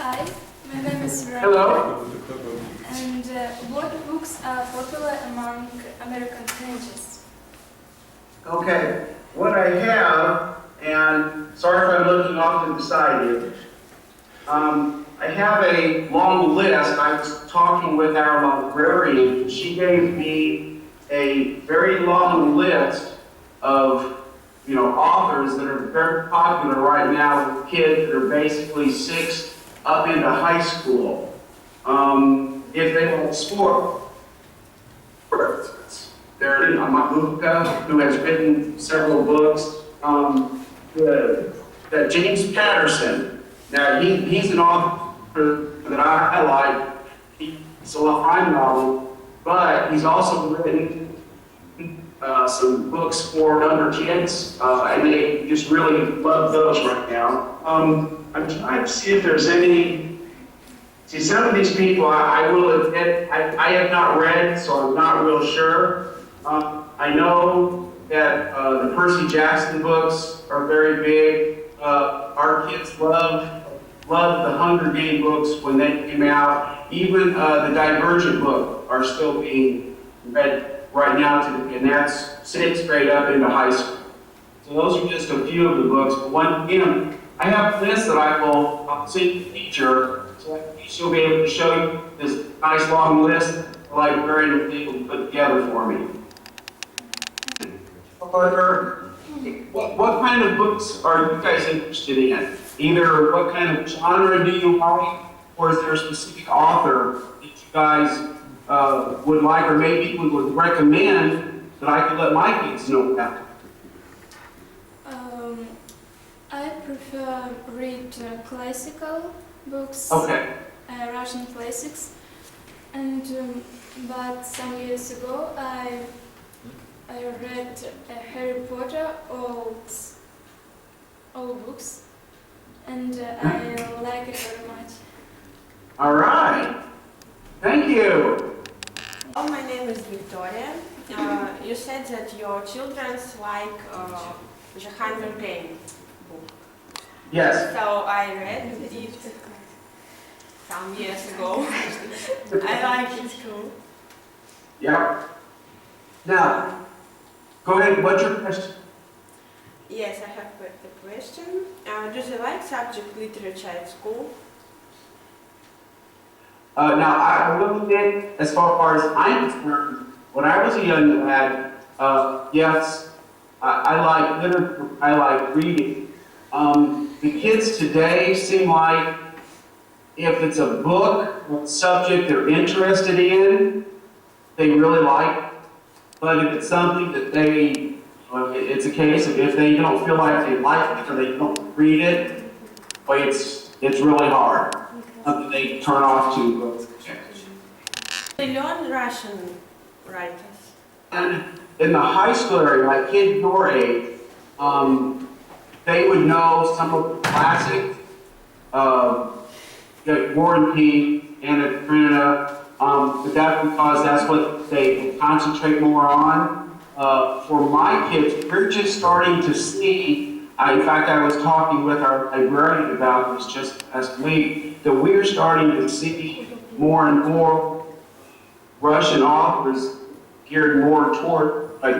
Hi, my name is Ryan. Hello. And what books are popular among American teenagers? Okay, what I have, and sorry if I'm looking off to the side here, I have a long list. I was talking with our librarian. She gave me a very long list of authors that are very popular right now with kids that are basically 6 up into high school. If they want sport, there's Luca, who has written several books. James Patterson. Now he's an author that I like. He's a crime novel, but he's also written some books for younger kids, and they just really love those right now. I'm trying to see if there's any. See, some of these people, I will admit, I have not read, so I'm not real sure. I know that the Percy Jackson books are very big. Our kids love the Hunger Game books when they came out. Even the Divergent book are still being read right now, and that's 6th grade up into high school. So those are just a few of the books. But again, I have lists that I'll send the teacher, so she'll be able to show you this nice long list the librarian will be able to put together for me. What kind of books are you guys interested in? Either what kind of genre do you like, or is there a specific author that you guys would like, or maybe would recommend that I could let my kids know about? I prefer read classical books, Okay. Russian classics, and but some years ago I read Harry Potter, all books, and I like it very much. All right. Thank you. Oh, my name is Victoria. You said that your children like the Hunger Games book. Yes. So I read it some years ago. I like it too. Yeah. Now, go ahead. What's your question? Yes, I have the question. Do you like subject literature at school? Now, I will admit, as far as I'm concerned, when I was a young lad, yes, I like literature, I like reading. The kids today seem like if it's a book or a subject they're interested in, they really like. But if it's something that it's a case of if they don't feel like they like it or they don't read it, well, it's really hard. Something they turn off to. They learn Russian writers. And in the high school area, like kids your age, they would know some of the classics, like War and Peace, Anna Karenina, but that's because that's what they concentrate more on. For my kids, we're just starting to see, in fact, I was talking with our librarian about this just last week, that we're starting to see more and more Russian authors geared more toward like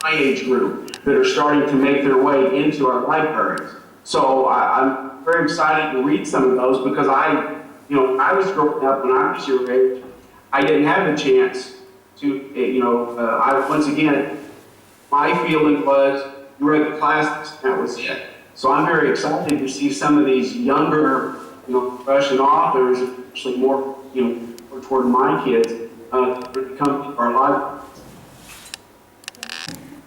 my age group that are starting to make their way into our libraries. So I'm very excited to read some of those because I was growing up when I was your age. I didn't have the chance to, once again, my feeling was you read the classics and that was it. So I'm very excited to see some of these younger, Russian authors, actually more toward my kids, come to our library.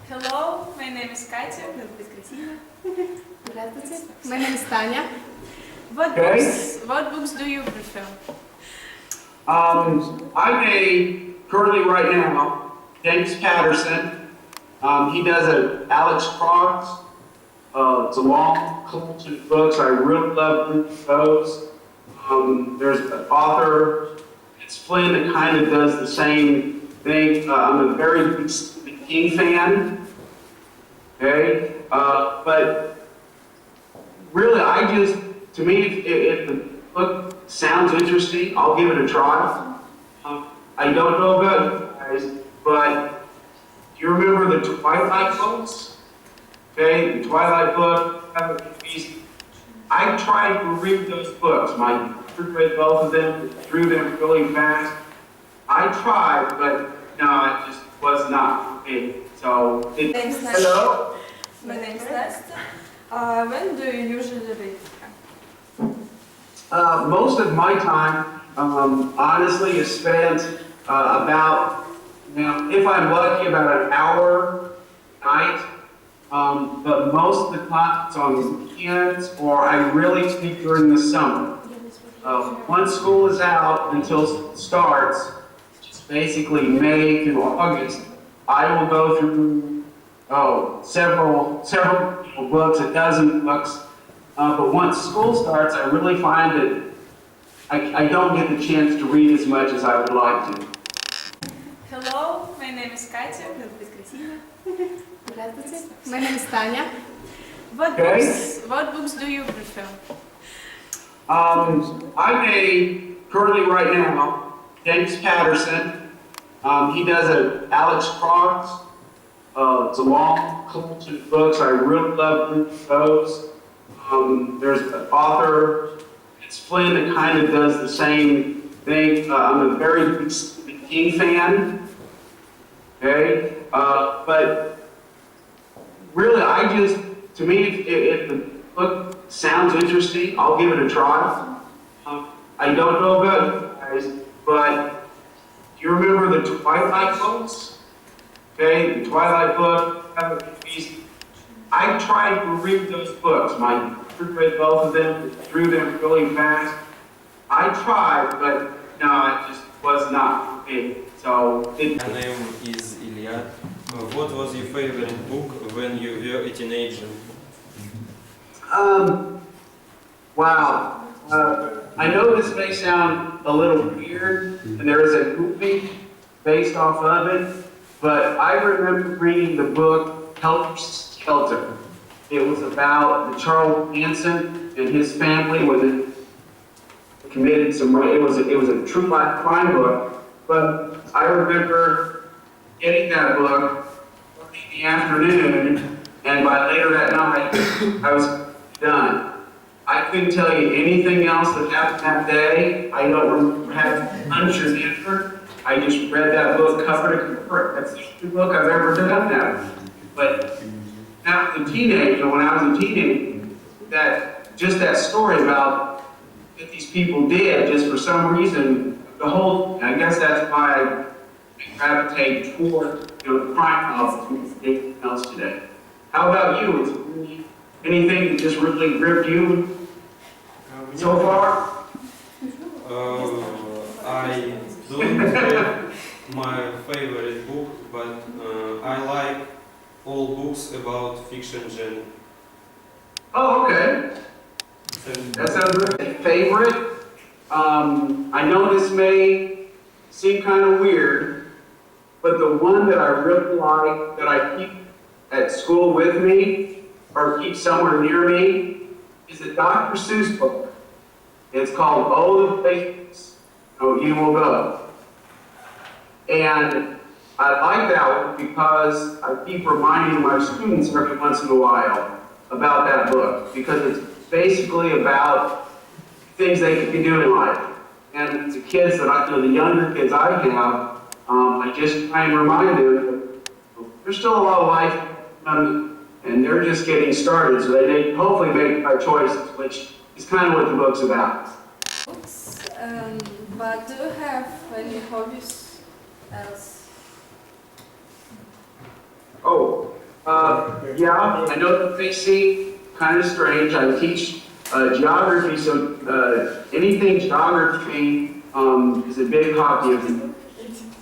Hello, my name is Katya. Здравствуйте. My name is Tanya. What books do you prefer? I'm currently right now, James Patterson. He does an Alex Cross. It's a long collection of books. I really love reading those. There's an author, it's Flynn, that kind of does the same thing. I'm a very big Stephen King fan. Okay, but really, to me, if book sounds interesting, I'll give it a try. I don't know about you guys, but do you remember the Twilight books? Okay, the Twilight book, I tried to read those books. My sister read both of them, threw them really fast. I tried, but no, it just was not for me. So, hello? My name is Nesta. When do you usually read? Most of my time, honestly, is spent about, if I'm lucky, about an hour a night. But most of the time it's on weekends, or I really speak during the summer. Once school is out until it starts, which is basically May through August, I will go through several books, a dozen books. But once school starts, I really find that I don't get the chance to read as much as I would like to. Hello, my name is Katya. My name is Tanya. What books do you prefer? Currently right now, James Patterson. He does Alex Cross. It's a long collection of books. I really love reading those. There's an author, it's Flynn, that kind of does the same thing. I'm a very big Stephen King fan. Okay, but really, to me, if the book sounds interesting, I'll give it a try. I don't know about you guys, but do you remember the Twilight books? Okay, the Twilight book, I tried to read those books. My sister read both of them, threw them really fast. I tried, but no, it just was not for me. So My name is Ilya. What was your favorite book when you were a teenager? Wow. I know this may sound a little weird, and there is a movie based off of it, but I remember reading the book Helter Skelter. It was about the Charles Manson and his family when they committed some. It was a true life crime book, but I remember getting that book in the afternoon, and by later that night, I was done. I couldn't tell you anything else that happened that day. I don't remember having lunch or dinner. I just read that book cover to cover. That's the only book I've ever done that. But now as a teenager, when I was a teenager, that story about what these people did, just for some reason, I guess that's why I gravitate toward the crime novels and anything else today. How about you? Is there anything that just really gripped you so far? I don't have my favorite book, but I like all books about fiction genre. Oh, okay. That sounds good. Favorite? I know this may seem kind of weird, but the one that I really like, that I keep at school with me, or keep somewhere near me, is a Dr. Seuss book. It's called Oh, the Faithless, You Will Go. And I like that one because I keep reminding my students every once in a while about that book, because it's basically about things they can do in life. And the kids the younger kids I have, I just try and remind them that there's still a lot of life, and they're just getting started, so they hopefully make our choices, which is kind of what the book's about. Books, but do you have any hobbies else? Yeah, I know that they seem kind of strange. I teach geography, so anything geography is a big hobby of me.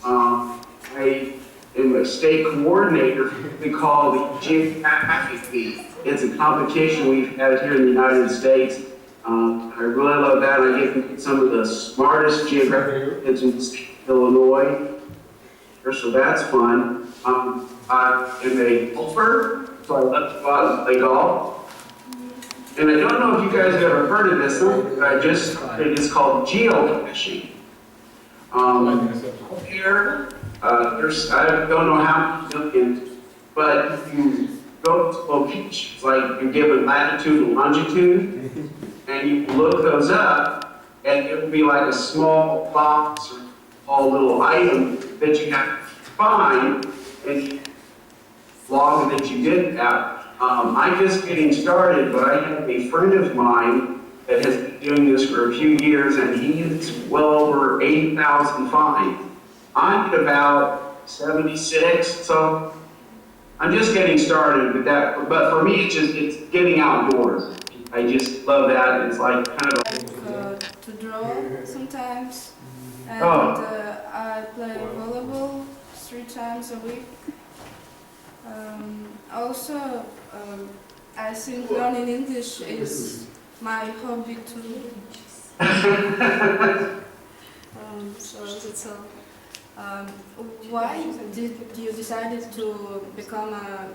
I am a state coordinator we call the Geographic Bee. It's a competition we've had here in the United States. I really love that. I get to meet some of the smartest geographic kids in the state of Illinois, so that's fun. I am a golfer, so I love to go out and play golf. And I don't know if you guys have ever heard of this, but I just started. It's called geocaching. Here, I don't know how many millions, but if you go to locations, like you're given latitude and longitude, and you can look those up, and it will be like a small box or small little item that you have to find, and log that you did that. I'm just getting started, but I have a friend of mine that has been doing this for a few years, and he's well over 80,000 finds. I'm at about 76, so I'm just getting started with that. But for me, it's getting outdoors. I just love that. It's like kind of To draw sometimes, and Oh. I play volleyball 3 times a week. Also, I think learning English is my hobby too. So that's all. Why did you decide to become a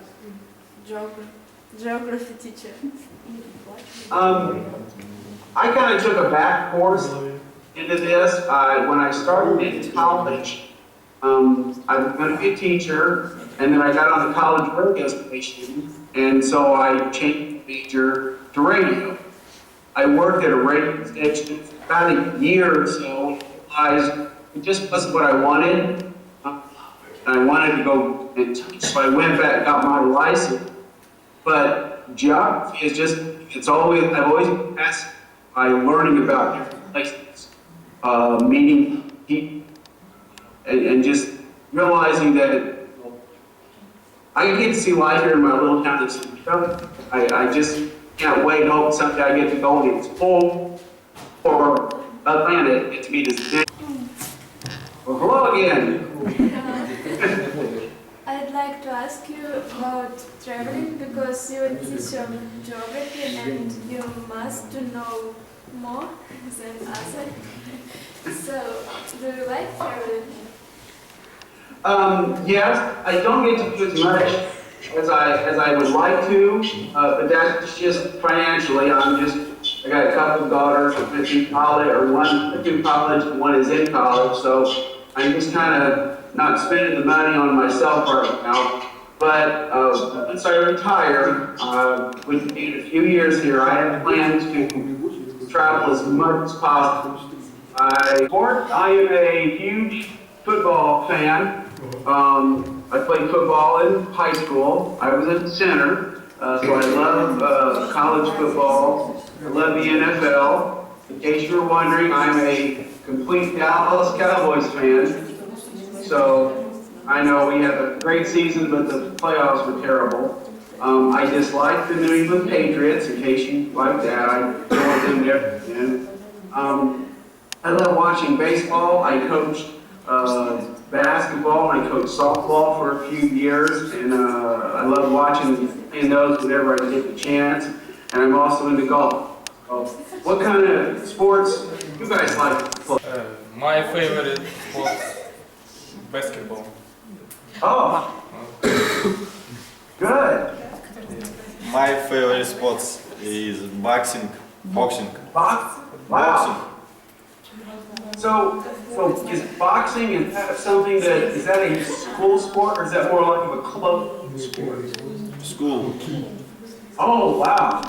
geography teacher? I kind of took a back course into this. When I started in college, I was going to be a teacher, and then I got on the college radio station, and so I changed major to radio. I worked at a radio station for about a year or so, and realized it just wasn't what I wanted. And I wanted to go and teach, so I went back and got my license. But geography is just, I've always been fascinated by learning about different places, meeting people, and just realizing that I get to see life here in my little town. I just can't wait. Hope someday I get to go and explore a planet. Get to meet this big. Well, hello again. I'd like to ask you about traveling because you teach geography and you must know more than others. So, do you like traveling? Yes, I don't get to do as much as I would like to, but that's just financially. I got a couple of daughters that went through college, or one went through college and one is in college, so I'm just kind of not spending the money on myself right now. But once I retire, within a few years here, I have plans to travel as much as possible. I am a huge football fan. I played football in high school. I was at the center, so I love college football. I love the NFL. In case you were wondering, I'm a complete Dallas Cowboys fan. So I know we had a great season, but the playoffs were terrible. I dislike the New England Patriots, in case you like that. I don't want them there again. I love watching baseball. I coached basketball, and I coached softball for a few years, and I love watching playing those whenever I get the chance. And I'm also into golf. So, what kind of sports do you guys like to play? My favorite sport, basketball. Oh, good. My favorite sports is boxing. Boxing? Wow. So is boxing, is that something is that a school sport, or is that more like a club sport? School. Oh, wow.